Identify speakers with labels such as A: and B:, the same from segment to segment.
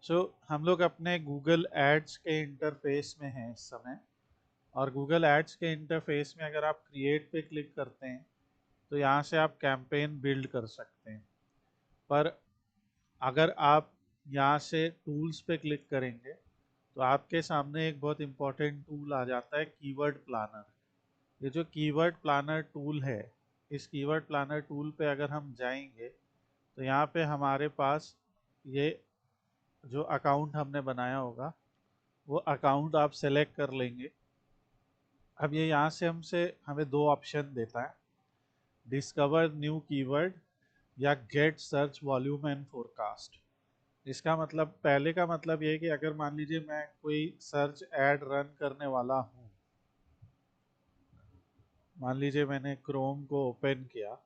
A: हम लोग अपने गूगल एड्स के इंटरफेस में हैं इस समय। और गूगल एड्स के इंटरफेस में अगर आप क्रिएट पे क्लिक करते हैं तो यहाँ से आप कैंपेन बिल्ड कर सकते हैं। पर अगर आप यहाँ से टूल्स पे क्लिक करेंगे तो आपके सामने एक बहुत इम्पोर्टेंट टूल आ जाता है, कीवर्ड प्लानर। ये जो कीवर्ड प्लानर टूल है, इस कीवर्ड प्लानर टूल पे अगर हम जाएंगे तो यहाँ पे हमारे पास ये जो अकाउंट हमने बनाया होगा वो अकाउंट आप सेलेक्ट कर लेंगे। अब ये यहाँ से हमें दो ऑप्शन देता है, डिस्कवर न्यू कीवर्ड या get search volume and forecast. इसका मतलब, पहले का मतलब ये है कि अगर मान लीजिए मैं कोई सर्च एड रन करने वाला हूँ, मान लीजिए मैंने क्रोम को ओपन किया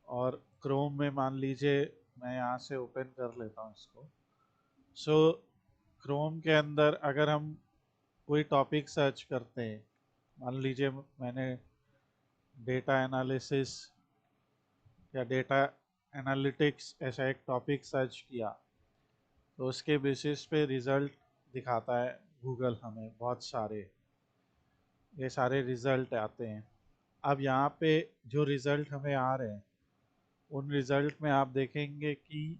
A: और क्रोम में मान लीजिए मैं यहाँ से ओपन कर लेता हूँ इसको। सो क्रोम के अंदर अगर हम कोई टॉपिक सर्च करते हैं, मान लीजिए मैंने डेटा एनालिसिस या डेटा एनालिटिक्स ऐसा एक टॉपिक सर्च किया, तो उसके बेसिस पे रिज़ल्ट दिखाता है गूगल हमें, बहुत सारे ये सारे रिज़ल्ट आते हैं। अब यहाँ पे जो रिज़ल्ट हमें आ रहे हैं उन रिज़ल्ट में आप देखेंगे कि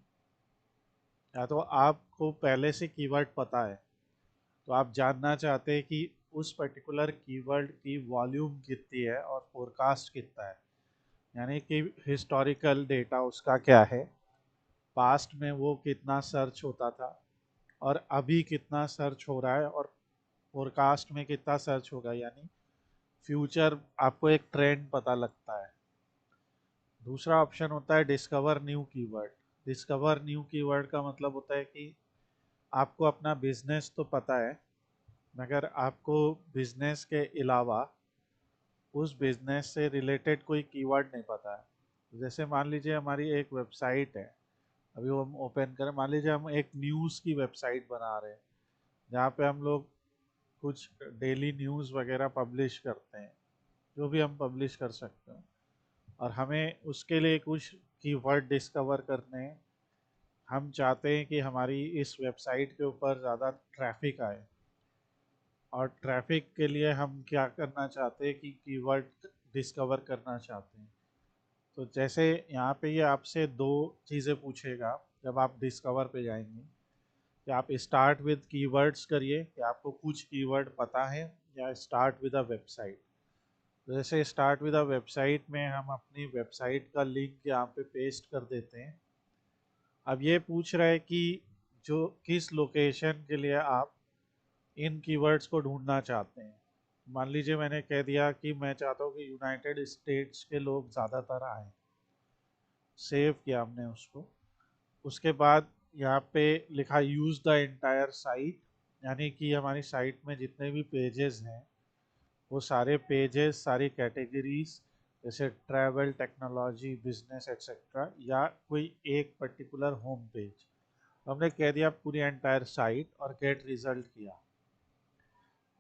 A: या तो आपको पहले से कीवर्ड पता है, तो आप जानना चाहते हैं कि उस पर्टिकुलर कीवर्ड की वॉल्यूम कितनी है और फोरकास्ट कितना है, यानी कि हिस्टोरिकल डेटा उसका क्या है, पास्ट में वो कितना सर्च होता था और अभी कितना सर्च हो रहा है, और फोरकास्ट में कितना सर्च होगा, यानी फ्यूचर आपको एक ट्रेंड पता लगता है। दूसरा ऑप्शन होता है discover new keyword. Discover new keyword का मतलब होता है कि आपको अपना बिजनेस तो पता है, मगर आपको बिजनेस के अलावा उस बिजनेस से रिलेटेड कोई कीवर्ड नहीं पता है। जैसे मान लीजिए हमारी एक वेबसाइट है, अभी वो हम ओपन करें, मान लीजिए हम एक न्यूज़ की वेबसाइट बना रहे हैं जहाँ पे हम लोग कुछ डेली न्यूज़ वगैरह पब्लिश करते हैं, जो भी हम पब्लिश कर सकते हैं, और हमें उसके लिए कुछ कीवर्ड डिस्कवर करने हैं। हम चाहते हैं कि हमारी इस वेबसाइट के ऊपर ज़्यादा ट्रैफिक आए, और ट्रैफिक के लिए हम क्या करना चाहते हैं कि कीवर्ड डिस्कवर करना चाहते हैं। तो जैसे यहाँ पे ये आपसे दो चीज़ें पूछेगा जब आप डिस्कवर पे जाएंगे, कि आप स्टार्ट विद कीवर्ड्स करिए कि आपको कुछ कीवर्ड पता है, या स्टार्ट विद अ वेबसाइट। तो जैसे स्टार्ट विद अ वेबसाइट में हम अपनी वेबसाइट का लिंक यहाँ पे पेस्ट कर देते हैं। अब ये पूछ रहा है कि जो किस लोकेशन के लिए आप इन कीवर्ड्स को ढूंढना चाहते हैं। मान लीजिए मैंने कह दिया कि मैं चाहता हूँ कि यूनाइटेड स्टेट्स के लोग ज़्यादातर आएँ, सेव किया हमने उसको। उसके बाद यहाँ पे लिखा यूज़ द एंटायर साइट, यानी कि हमारी साइट में जितने भी पेजेस हैं वो सारे पेजेस, सारी कैटेगरीज, जैसे ट्रैवल, टेक्नोलॉजी, बिजनेस एक्सेट्रा, या कोई एक पर्टिकुलर होम पेज। हमने कह दिया पूरी एंटायर साइट और गेट रिजल्ट किया।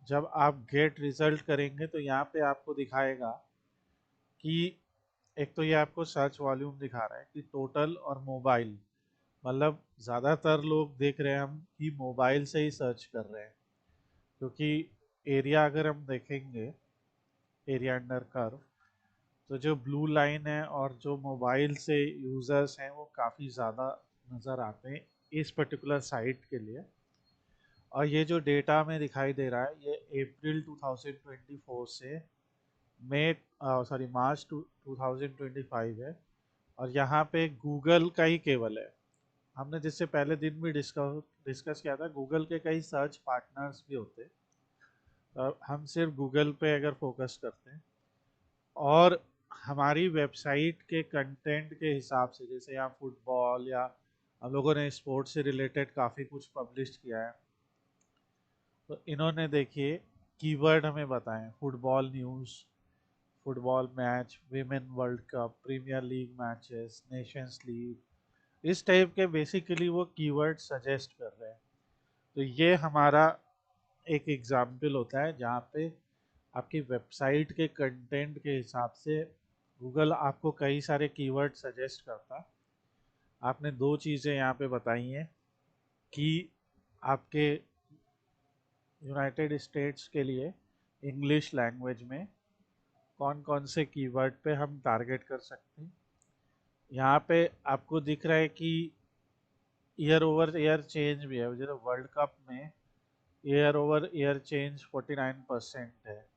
A: जब आप गेट रिजल्ट करेंगे तो यहाँ पे आपको दिखाएगा कि एक तो ये आपको सर्च वॉल्यूम दिखा रहा है कि टोटल और मोबाइल, मतलब ज़्यादातर लोग देख रहे हैं हम कि मोबाइल से ही सर्च कर रहे हैं, क्योंकि एरिया अगर हम देखेंगे, एरिया अंडर कर्व, तो जो ब्लू लाइन है और जो मोबाइल से यूज़र्स हैं वो काफ़ी ज़्यादा नज़र आते हैं इस पर्टिकुलर साइट के लिए। और ये जो डेटा में दिखाई दे रहा है ये अप्रैल 2024 से मई, सॉरी मार्च 2025 है। और यहाँ पे गूगल का ही केवल है। हमने जिससे पहले दिन भी डिस्कस किया था, गूगल के कई सर्च पार्टनर्स भी होते हैं, हम सिर्फ गूगल पे अगर फोकस करते हैं और हमारी वेबसाइट के कंटेंट के हिसाब से, जैसे यहाँ फुटबॉल या हम लोगों ने स्पोर्ट्स से रिलेटेड काफ़ी कुछ पब्लिश किया है, तो इन्होंने देखिए कीवर्ड हमें बताएं, football news, football match, women world cup, premier league matches, nations league, इस टाइप के बेसिकली वो कीवर्ड सजेस्ट कर रहे हैं। तो ये हमारा एक एग्जाम्पल होता है जहाँ पे आपकी वेबसाइट के कंटेंट के हिसाब से गूगल आपको कई सारे कीवर्ड सजेस्ट करता। आपने दो चीज़ें यहाँ पे बताई हैं, कि आपके यूनाइटेड स्टेट्स के लिए इंग्लिश लैंग्वेज में कौन कौन से कीवर्ड पे हम टारगेट कर सकते हैं। यहाँ पे आपको दिख रहा है कि ईयर ओवर ईयर चेंज भी है, जैसे वर्ल्ड कप में ईयर ओवर ईयर चेंज 49% है,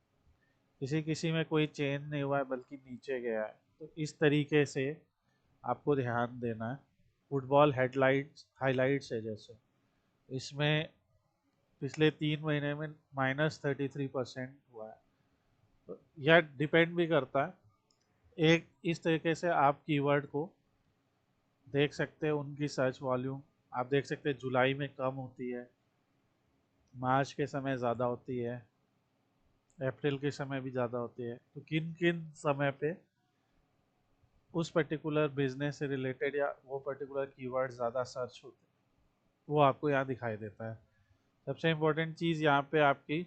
A: किसी किसी में कोई चेंज नहीं हुआ है बल्कि नीचे गया है। तो इस तरीके से आपको ध्यान देना है। फुटबॉल हेडलाइट्स हाइलाइट्स है, जैसे इसमें पिछले 3 महीने में -33% हुआ है। तो यह डिपेंड भी करता है। एक इस तरीके से आप कीवर्ड को देख सकते हैं, उनकी सर्च वॉल्यूम आप देख सकते हैं जुलाई में कम होती है, मार्च के समय ज़्यादा होती है, अप्रैल के समय भी ज़्यादा होती है। तो किन किन समय पे उस पर्टिकुलर बिजनेस से रिलेटेड या वो पर्टिकुलर कीवर्ड ज़्यादा सर्च होते हैं, वो आपको यहाँ दिखाई देता है। सबसे इम्पोर्टेंट चीज़ यहाँ पे आपकी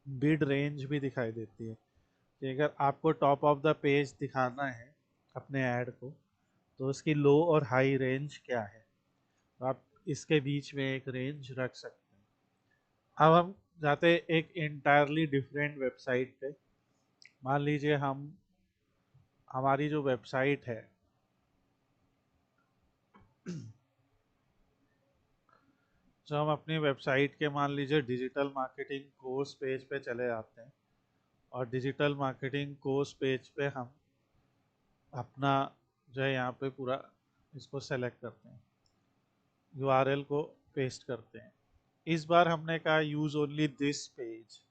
A: बिड रेंज भी दिखाई देती है कि अगर आपको टॉप ऑफ द पेज दिखाना है अपने ऐड को, तो उसकी लो और हाई रेंज क्या है, तो आप इसके बीच में एक रेंज रख सकते हैं। अब हम जाते हैं एक इंटायरली डिफरेंट वेबसाइट पे। मान लीजिए हम हमारी जो वेबसाइट है जो हम अपनी वेबसाइट के मान लीजिए डिजिटल मार्केटिंग कोर्स पेज पे चले जाते हैं, और डिजिटल मार्केटिंग कोर्स पेज पे हम अपना जो है यहाँ पे पूरा इसको सेलेक्ट करते हैं, यूआरएल को पेस्ट करते हैं। इस बार हमने कहा यूज ओनली दिस पेज,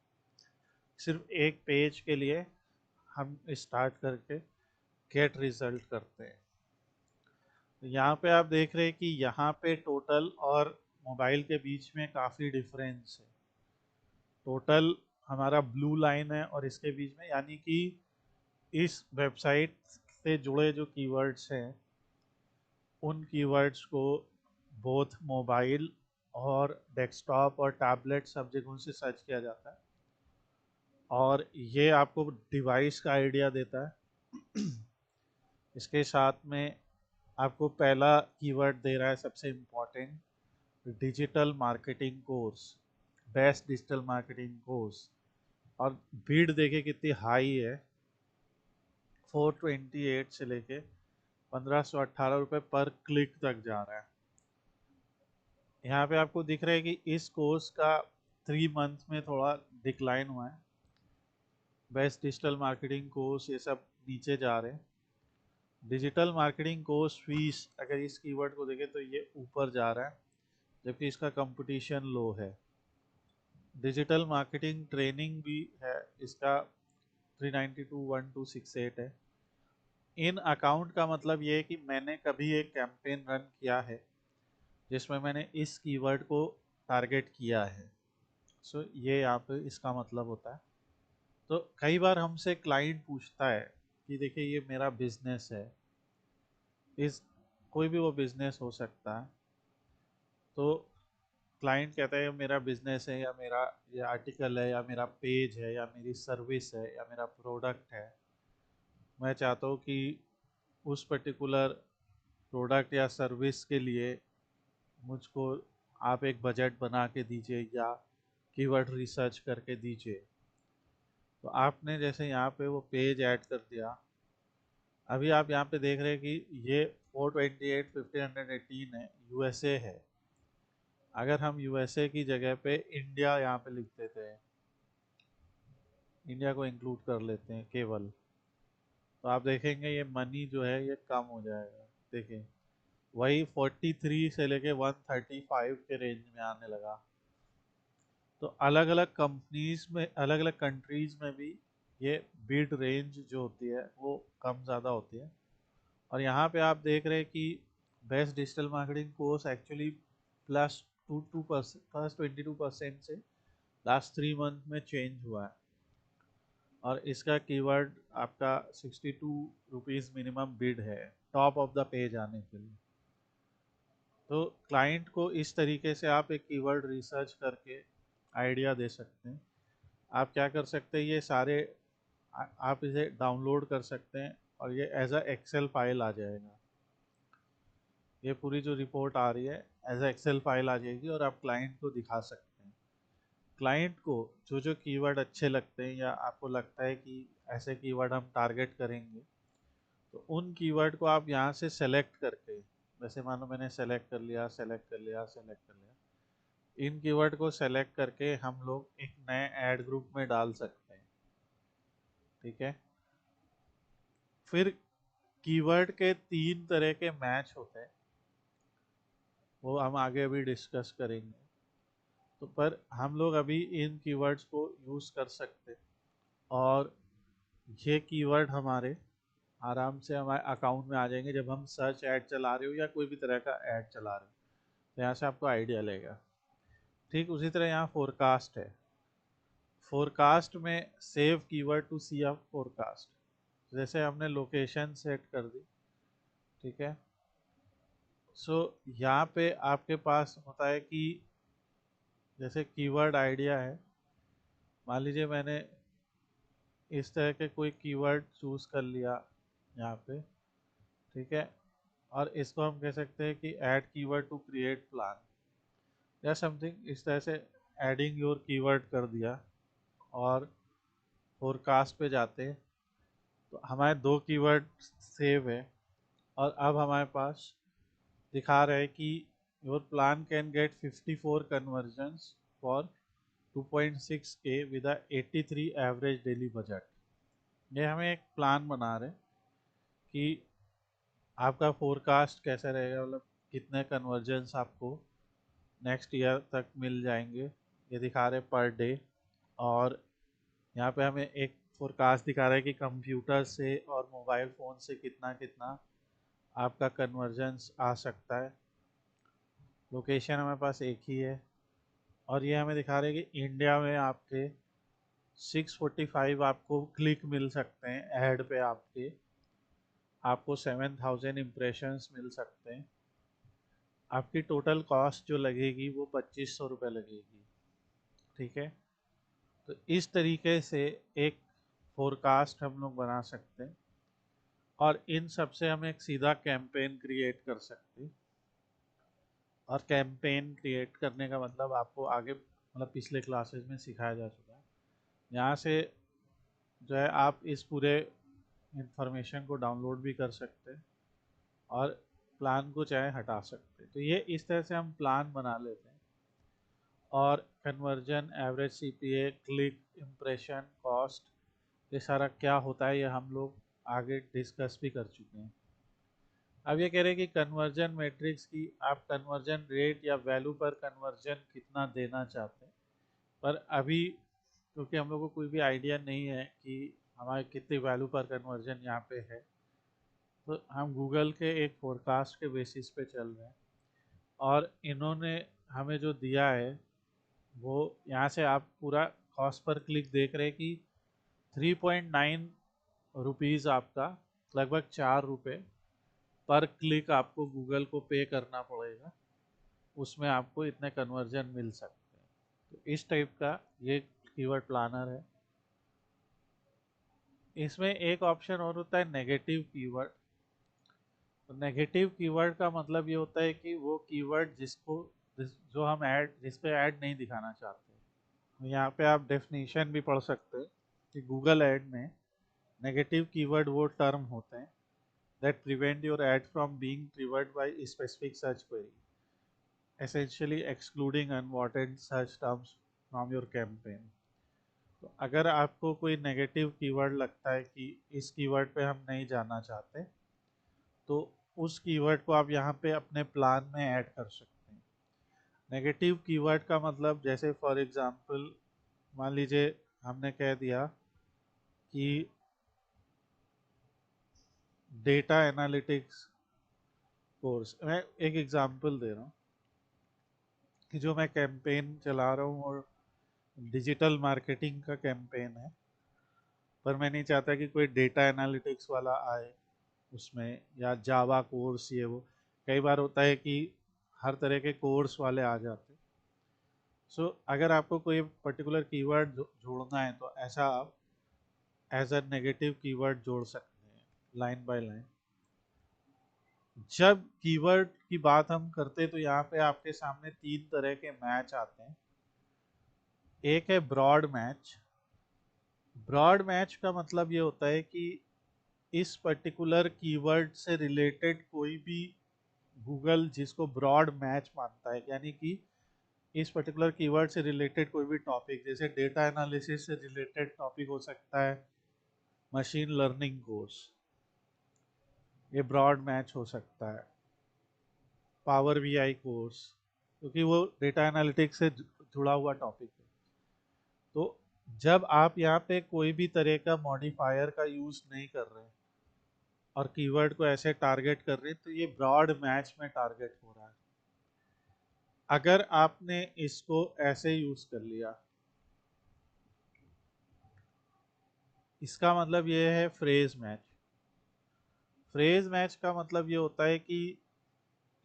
A: सिर्फ एक पेज के लिए हम स्टार्ट करके गेट रिजल्ट करते हैं। तो यहाँ पे आप देख रहे हैं कि यहाँ पे टोटल और मोबाइल के बीच में काफ़ी डिफरेंस है। टोटल हमारा ब्लू लाइन है और इसके बीच में, यानी कि इस वेबसाइट से जुड़े जो कीवर्ड्स हैं उन कीवर्ड्स को बोथ मोबाइल और डेस्कटॉप और टैबलेट सब जगहों से सर्च किया जाता है, और ये आपको डिवाइस का आइडिया देता है। इसके साथ में आपको पहला कीवर्ड दे रहा है सबसे important, digital marketing course, best digital marketing course, और भीड़ देखे कितनी हाई है, 428 से लेके 1518 रुपये पर क्लिक तक जा रहा है। यहाँ पे आपको दिख रहा है कि इस कोर्स का 3 मंथ में थोड़ा डिक्लाइन हुआ है। बेस्ट डिजिटल मार्केटिंग कोर्स ये सब नीचे जा रहे हैं। डिजिटल मार्केटिंग कोर्स फीस अगर इस कीवर्ड को देखें तो ये ऊपर जा रहा है, जबकि इसका कंपटीशन लो है। डिजिटल मार्केटिंग ट्रेनिंग भी है, इसका 3921268 है। इन अकाउंट का मतलब ये है कि मैंने कभी एक कैंपेन रन किया है जिसमें मैंने इस कीवर्ड को टारगेट किया है। सो ये यहाँ पे इसका मतलब होता है। तो कई बार हमसे क्लाइंट पूछता है कि देखिए ये मेरा बिजनेस है, इस कोई भी वो बिजनेस हो सकता है, तो क्लाइंट कहता है ये मेरा बिजनेस है, या मेरा ये आर्टिकल है, या मेरा पेज है, या मेरी सर्विस है, या मेरा प्रोडक्ट है, मैं चाहता हूँ कि उस पर्टिकुलर प्रोडक्ट या सर्विस के लिए मुझको आप एक बजट बना के दीजिए या कीवर्ड रिसर्च करके दीजिए। तो आपने जैसे यहाँ पे वो पेज ऐड कर दिया, अभी आप यहाँ पे देख रहे हैं कि ये 428 1518 है, यूएसए है। अगर हम यूएसए की जगह पे इंडिया यहाँ पे लिख देते हैं, इंडिया को इंक्लूड कर लेते हैं केवल, तो आप देखेंगे ये मनी जो है ये कम हो जाएगा। देखिए वही 43 से लेके 135 के रेंज में आने लगा। तो अलग अलग कंपनीज में, अलग अलग कंट्रीज में भी ये बिड रेंज जो होती है वो कम ज़्यादा होती है। और यहाँ पे आप देख रहे हैं कि best digital marketing course actually +22% से लास्ट 3 मंथ में चेंज हुआ है, और इसका कीवर्ड आपका 62 रुपीज़ मिनिमम बिड है टॉप ऑफ द पेज आने के लिए। तो क्लाइंट को इस तरीके से आप एक कीवर्ड रिसर्च करके आइडिया दे सकते हैं। आप क्या कर सकते हैं, ये सारे आप इसे डाउनलोड कर सकते हैं और ये एज अ एक्सेल फाइल आ जाएगा। ये पूरी जो रिपोर्ट आ रही है एज एक्सेल फाइल आ जाएगी और आप क्लाइंट को दिखा सकते हैं। क्लाइंट को जो जो कीवर्ड अच्छे लगते हैं या आपको लगता है कि ऐसे कीवर्ड हम टारगेट करेंगे, तो उन कीवर्ड को आप यहाँ से सेलेक्ट करके, जैसे मान लो मैंने सेलेक्ट कर लिया, सेलेक्ट कर लिया, सेलेक्ट कर लिया, इन कीवर्ड को सेलेक्ट करके हम लोग एक नए ऐड ग्रुप में डाल सकते हैं। ठीक है, फिर कीवर्ड के 3 तरह के मैच होते हैं, वो हम आगे अभी डिस्कस करेंगे। तो पर हम लोग अभी इन कीवर्ड्स को यूज़ कर सकते हैं और ये कीवर्ड हमारे आराम से हमारे अकाउंट में आ जाएंगे जब हम सर्च ऐड चला रहे हो या कोई भी तरह का ऐड चला रहे हो, तो यहाँ से आपको आइडिया लेगा। ठीक उसी तरह यहाँ फोरकास्ट है। फोरकास्ट में save keyword to see a forecast, जैसे हमने लोकेशन सेट कर दी। ठीक है, सो यहाँ पे आपके पास होता है कि जैसे कीवर्ड आइडिया है, मान लीजिए मैंने इस तरह के कोई कीवर्ड चूज़ कर लिया यहाँ पे। ठीक है, और इसको हम कह सकते हैं कि add keyword to create plan या समथिंग इस तरह से, एडिंग योर कीवर्ड कर दिया और फोरकास्ट पे जाते हैं तो हमारे 2 कीवर्ड सेव है और अब हमारे पास दिखा रहे हैं कि your plan can get 54 convergence for 2.6K with 83 average daily budget. ये हमें एक प्लान बना रहे हैं कि आपका फोरकास्ट कैसा रहेगा, मतलब कितने कन्वर्जन्स आपको नेक्स्ट ईयर तक मिल जाएंगे, ये दिखा रहे पर डे। और यहाँ पे हमें एक फोरकास्ट दिखा रहा है कि कंप्यूटर से और मोबाइल फ़ोन से कितना कितना आपका कन्वर्जन्स आ सकता है। लोकेशन हमारे पास एक ही है और ये हमें दिखा रहे हैं कि इंडिया में आपके 645 आपको क्लिक मिल सकते हैं ऐड पे, आपको 7000 इम्प्रेशंस मिल सकते हैं। आपकी टोटल कॉस्ट जो लगेगी वो 2500 रुपये लगेगी। ठीक है, तो इस तरीके से एक फोरकास्ट हम लोग बना सकते हैं और इन सब से हम एक सीधा कैंपेन क्रिएट कर सकते हैं। और कैंपेन क्रिएट करने का मतलब आपको आगे मतलब पिछले क्लासेस में सिखाया जा चुका है। यहाँ से जो है आप इस पूरे इंफॉर्मेशन को डाउनलोड भी कर सकते हैं और प्लान को चाहे हटा सकते हैं। तो ये इस तरह से हम प्लान बना लेते हैं और conversion, average CPA, click, impression, cost, ये सारा क्या होता है ये हम लोग आगे डिस्कस भी कर चुके हैं। अब ये कह रहे हैं कि कन्वर्जन मैट्रिक्स की आप कन्वर्जन रेट या वैल्यू पर कन्वर्जन कितना देना चाहते हैं, पर अभी क्योंकि हम लोग को कोई भी आइडिया नहीं है कि हमारे कितनी वैल्यू पर कन्वर्जन यहाँ पे है, तो हम गूगल के एक फोरकास्ट के बेसिस पे चल रहे हैं और इन्होंने हमें जो दिया है वो यहाँ से आप पूरा कॉस्ट पर क्लिक देख रहे हैं कि 3.9 रुपीज़ आपका लगभग 4 रुपये पर क्लिक आपको गूगल को पे करना पड़ेगा, उसमें आपको इतने कन्वर्जन मिल सकते हैं। तो इस टाइप का ये कीवर्ड प्लानर है। इसमें एक ऑप्शन और होता है नेगेटिव कीवर्ड। तो नेगेटिव कीवर्ड का मतलब ये होता है कि वो कीवर्ड जो हम जिस पे ऐड नहीं दिखाना चाहते। यहाँ पे आप डेफिनेशन भी पढ़ सकते हैं कि गूगल ऐड में नेगेटिव कीवर्ड वो टर्म होते हैं that prevent your ad from being triggered by specific search query, essentially excluding unwanted search terms from your campaign। तो अगर आपको कोई नेगेटिव कीवर्ड लगता है कि इस कीवर्ड पे हम नहीं जाना चाहते, तो उस कीवर्ड को आप यहाँ पे अपने प्लान में ऐड कर सकते हैं। नेगेटिव कीवर्ड का मतलब जैसे फॉर एग्जांपल मान लीजिए हमने कह दिया कि डेटा एनालिटिक्स कोर्स, मैं एक एग्जांपल दे रहा हूँ कि जो मैं कैंपेन चला रहा हूँ और डिजिटल मार्केटिंग का कैंपेन है, पर मैं नहीं चाहता कि कोई डेटा एनालिटिक्स वाला आए उसमें या जावा कोर्स ये वो। कई बार होता है कि हर तरह के कोर्स वाले आ जाते हैं। सो अगर आपको कोई पर्टिकुलर कीवर्ड जोड़ना है तो ऐसा आप एज अ नेगेटिव कीवर्ड जोड़ सकते हैं लाइन बाय लाइन। जब कीवर्ड की बात हम करते तो यहाँ पे आपके सामने तीन तरह के मैच आते हैं। एक है ब्रॉड मैच। ब्रॉड मैच का मतलब ये होता है कि इस पर्टिकुलर कीवर्ड से रिलेटेड कोई भी गूगल जिसको ब्रॉड मैच मानता है, यानी कि इस पर्टिकुलर कीवर्ड से रिलेटेड कोई भी टॉपिक, जैसे डेटा एनालिसिस से रिलेटेड टॉपिक हो सकता है, मशीन लर्निंग कोर्स, ये ब्रॉड मैच हो सकता है, पावर बीआई कोर्स, क्योंकि वो डेटा एनालिटिक्स से जुड़ा हुआ टॉपिक है। तो जब आप यहाँ पे कोई भी तरह का मॉडिफायर का यूज़ नहीं कर रहे और कीवर्ड को ऐसे टारगेट कर रहे हैं, तो ये ब्रॉड मैच में टारगेट हो रहा है। अगर आपने इसको ऐसे यूज़ कर लिया, इसका मतलब ये है फ्रेज मैच। फ्रेज मैच का मतलब ये होता है कि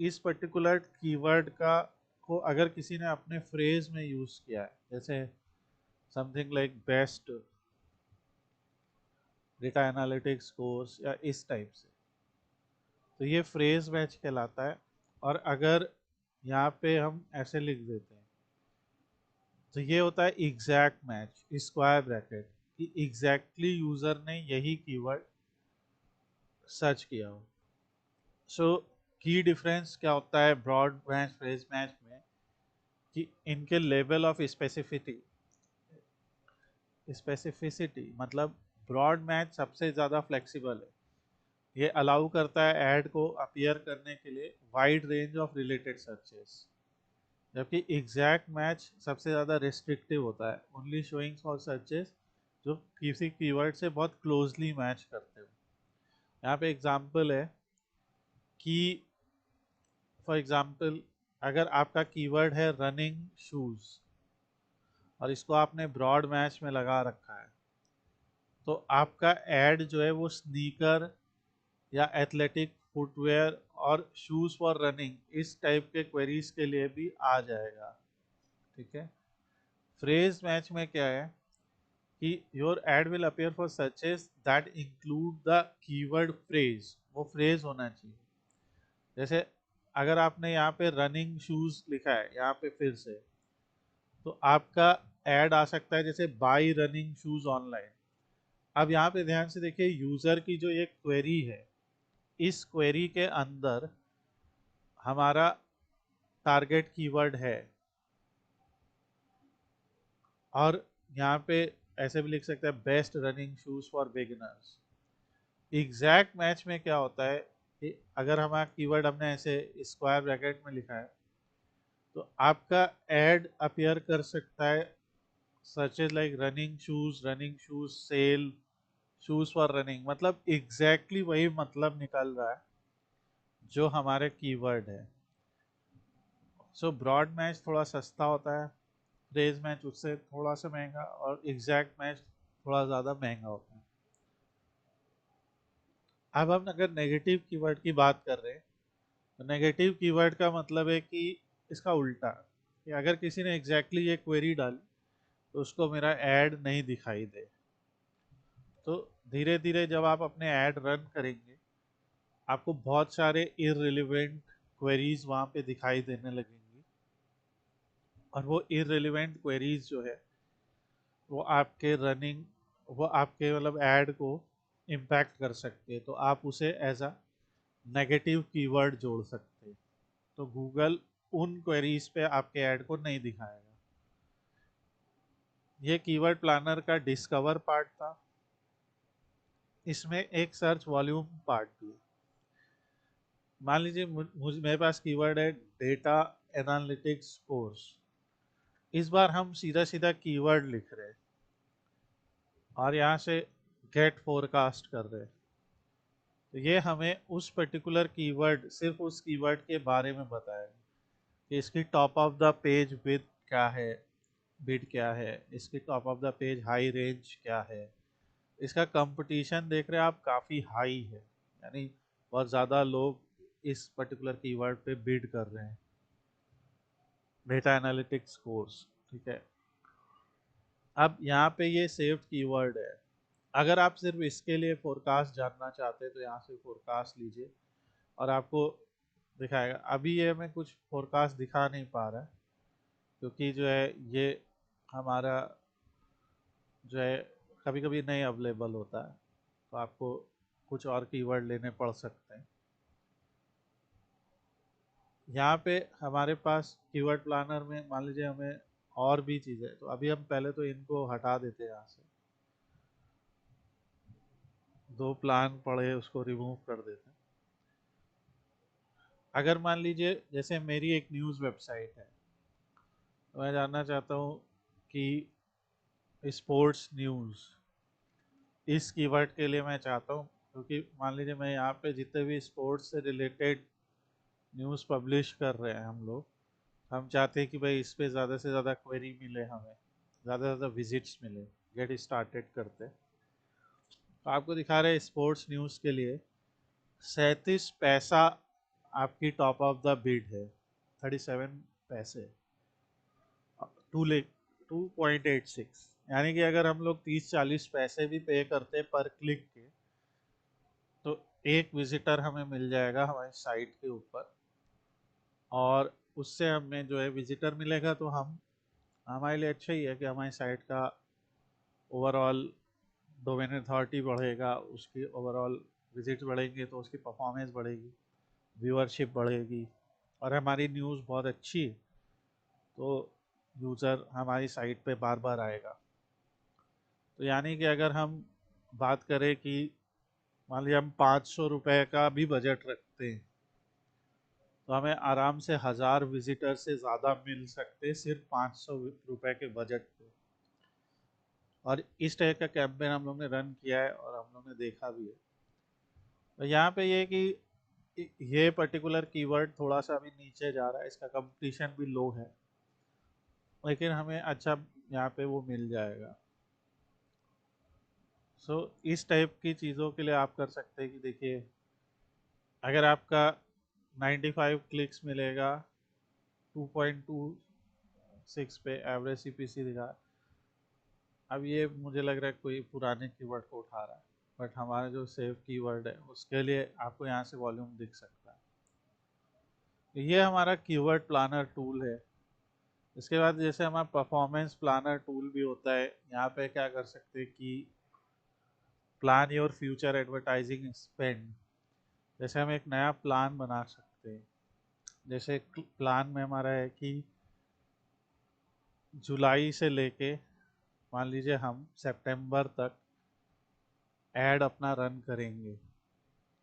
A: इस पर्टिकुलर कीवर्ड का को अगर किसी ने अपने फ्रेज में यूज़ किया है, जैसे something like best data analytics course या इस टाइप से, तो ये फ्रेज मैच कहलाता है। और अगर यहाँ पे हम ऐसे लिख देते हैं तो ये होता है एग्जैक्ट मैच, स्क्वायर ब्रैकेट, कि एग्जैक्टली यूजर ने यही कीवर्ड सर्च किया हो। सो की डिफरेंस क्या होता है ब्रॉड मैच फ्रेज मैच में, कि इनके लेवल ऑफ स्पेसिफिसिटी मतलब ब्रॉड मैच सबसे ज़्यादा फ्लेक्सिबल है, ये अलाउ करता है ऐड को अपीयर करने के लिए wide range of related searches, जबकि एग्जैक्ट मैच सबसे ज़्यादा रिस्ट्रिक्टिव होता है, ओनली शोइंग फॉर सर्चेस जो किसी कीवर्ड से बहुत क्लोजली मैच करते हो। यहाँ पे एग्जांपल है कि फॉर एग्जांपल अगर आपका कीवर्ड है रनिंग शूज़ और इसको आपने ब्रॉड मैच में लगा रखा है, तो आपका ऐड जो है वो स्नीकर या एथलेटिक फुटवेयर और शूज़ फॉर रनिंग इस टाइप के क्वेरीज के लिए भी आ जाएगा। ठीक है। फ्रेज मैच में क्या है कि your add will appear for searches that include the keyword phrase, वो फ्रेज होना चाहिए। जैसे अगर आपने यहाँ पे रनिंग शूज लिखा है यहाँ पे फिर से, तो आपका ऐड आ सकता है जैसे बाई रनिंग शूज ऑनलाइन। अब यहाँ पे ध्यान से देखिए, यूजर की जो ये क्वेरी है, इस क्वेरी के अंदर हमारा टारगेट कीवर्ड है, और यहाँ पे ऐसे भी लिख सकते हैं best running shoes for beginners. Exact match में क्या होता है कि अगर हमारा कीवर्ड हमने ऐसे स्क्वायर ब्रैकेट में लिखा है, तो आपका एड अपीयर कर सकता है searches like running shoes sale, shoes for running, मतलब एग्जैक्टली वही मतलब निकल रहा है जो हमारे कीवर्ड है। सो ब्रॉड मैच थोड़ा सस्ता होता है, फ्रेज मैच उससे थोड़ा सा महंगा, और एग्जैक्ट मैच थोड़ा ज़्यादा महंगा होता है। अब हम अगर नेगेटिव कीवर्ड की बात कर रहे हैं, तो नेगेटिव कीवर्ड का मतलब है कि इसका उल्टा, कि अगर किसी ने एग्जैक्टली ये क्वेरी डाली तो उसको मेरा ऐड नहीं दिखाई दे। तो धीरे धीरे जब आप अपने ऐड रन करेंगे, आपको बहुत सारे इररिलेवेंट क्वेरीज वहाँ पे दिखाई देने लगेंगी, और वो इररिलेवेंट क्वेरीज जो है वो आपके रनिंग, वो आपके मतलब ऐड को इम्पैक्ट कर सकते हैं, तो आप उसे एज अ नेगेटिव कीवर्ड जोड़ सकते हैं। तो गूगल उन क्वेरीज पे आपके ऐड को नहीं दिखाएगा। ये कीवर्ड प्लानर का डिस्कवर पार्ट था। इसमें एक सर्च वॉल्यूम पार्ट भी है। मान लीजिए मेरे पास कीवर्ड है डेटा एनालिटिक्स कोर्स। इस बार हम सीधा सीधा कीवर्ड लिख रहे हैं और यहाँ से गेट फोरकास्ट कर रहे हैं, तो ये हमें उस पर्टिकुलर कीवर्ड, सिर्फ उस कीवर्ड के बारे में बताएगा कि इसकी top of the page with क्या है, बिड क्या है, इसकी top of the page high range क्या है, इसका कंपटीशन देख रहे हैं आप काफ़ी हाई है, यानी बहुत ज़्यादा लोग इस पर्टिकुलर कीवर्ड पे बिड कर रहे हैं, डेटा एनालिटिक्स कोर्स। ठीक है। अब यहाँ पे ये सेव्ड कीवर्ड है। अगर आप सिर्फ इसके लिए फोरकास्ट जानना चाहते हैं तो यहाँ से फोरकास्ट लीजिए, और आपको दिखाएगा। अभी ये हमें कुछ फोरकास्ट दिखा नहीं पा रहा है क्योंकि जो है ये हमारा जो है कभी कभी नहीं अवेलेबल होता है, तो आपको कुछ और कीवर्ड लेने पड़ सकते हैं। यहाँ पे हमारे पास कीवर्ड प्लानर में मान लीजिए हमें और भी चीज़ें, तो अभी हम पहले तो इनको हटा देते हैं। यहाँ से दो प्लान पड़े उसको रिमूव कर देते हैं। अगर मान लीजिए जैसे मेरी एक न्यूज़ वेबसाइट है, तो मैं जानना चाहता हूँ कि स्पोर्ट्स न्यूज़ इस कीवर्ड के लिए मैं चाहता हूँ, क्योंकि मान लीजिए मैं यहाँ पे जितने भी स्पोर्ट्स से रिलेटेड न्यूज़ पब्लिश कर रहे हैं हम लोग, हम चाहते हैं कि भाई इस पे ज़्यादा से ज़्यादा क्वेरी मिले, हमें ज़्यादा से ज़्यादा विजिट्स मिले। गेट स्टार्टेड करते हैं। तो आपको दिखा रहे हैं स्पोर्ट्स न्यूज़ के लिए 37 पैसा आपकी टॉप ऑफ द बिड है, 37 पैसे, 2.86। यानी कि अगर हम लोग 30-40 पैसे भी पे करते पर क्लिक के, तो एक विजिटर हमें मिल जाएगा हमारी साइट के ऊपर, और उससे हमें जो है विजिटर मिलेगा तो हम हमारे लिए अच्छा ही है कि हमारी साइट का ओवरऑल डोमेन अथॉरिटी बढ़ेगा, उसकी ओवरऑल विजिट बढ़ेंगे तो उसकी परफॉर्मेंस बढ़ेगी, व्यूअरशिप बढ़ेगी, और हमारी न्यूज़ बहुत अच्छी, तो यूज़र हमारी साइट पे बार बार आएगा। तो यानी कि अगर हम बात करें कि मान लीजिए हम 500 रुपये का भी बजट रखते हैं, तो हमें आराम से 1000 विजिटर से ज़्यादा मिल सकते सिर्फ 500 रुपये के बजट पे। और इस टाइप का कैंपेन हम लोग ने रन किया है और हम लोग ने देखा भी है। तो यहाँ पे ये कि ये पर्टिकुलर कीवर्ड थोड़ा सा अभी नीचे जा रहा है, इसका कंपटीशन भी लो है, लेकिन हमें अच्छा यहाँ पे वो मिल जाएगा। सो इस टाइप की चीज़ों के लिए आप कर सकते हैं कि देखिए अगर आपका 95 क्लिक्स मिलेगा, 2.26 पे एवरेज सीपीसी दिखा। अब ये मुझे लग रहा है कोई पुराने कीवर्ड को उठा रहा है, बट हमारा जो सेव कीवर्ड है उसके लिए आपको यहाँ से वॉल्यूम दिख सकता है। तो ये हमारा कीवर्ड प्लानर टूल है। इसके बाद जैसे हमारा परफॉर्मेंस प्लानर टूल भी होता है, यहाँ पे क्या कर सकते हैं कि plan your future advertising spend. जैसे हम एक नया प्लान बना सकते हैं। जैसे प्लान में हमारा है कि जुलाई से लेके मान लीजिए हम सितंबर तक ऐड अपना रन करेंगे,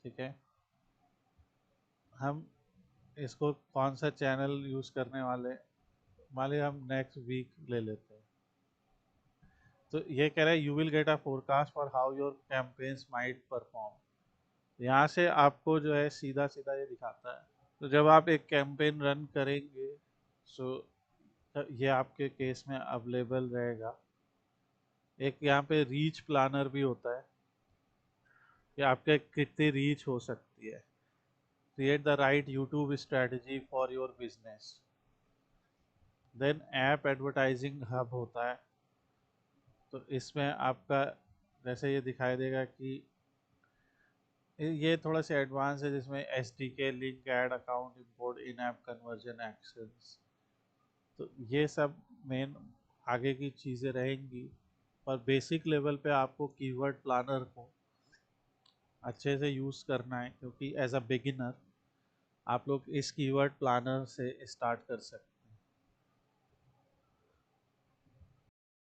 A: ठीक है। हम इसको कौन सा चैनल यूज़ करने वाले, मान लीजिए हम नेक्स्ट वीक ले लेते हैं। तो ये कह रहा है you will get a forecast for how your campaigns might perform. यहाँ से आपको जो है सीधा सीधा ये दिखाता है। तो जब आप एक कैंपेन रन करेंगे, सो ये आपके केस में अवेलेबल रहेगा। एक यहाँ पे रीच प्लानर भी होता है कि आपके कितनी रीच हो सकती है। Create the right YouTube strategy for your business. Then app advertising hub होता है। तो इसमें आपका जैसे ये दिखाई देगा कि ये थोड़ा सा एडवांस है, जिसमें एस डी के link add account import in app conversion actions. तो ये सब मेन आगे की चीज़ें रहेंगी, पर बेसिक लेवल पे आपको कीवर्ड प्लानर को अच्छे से यूज़ करना है, क्योंकि एज अ बिगिनर आप लोग इस कीवर्ड प्लानर से स्टार्ट कर सकते हैं।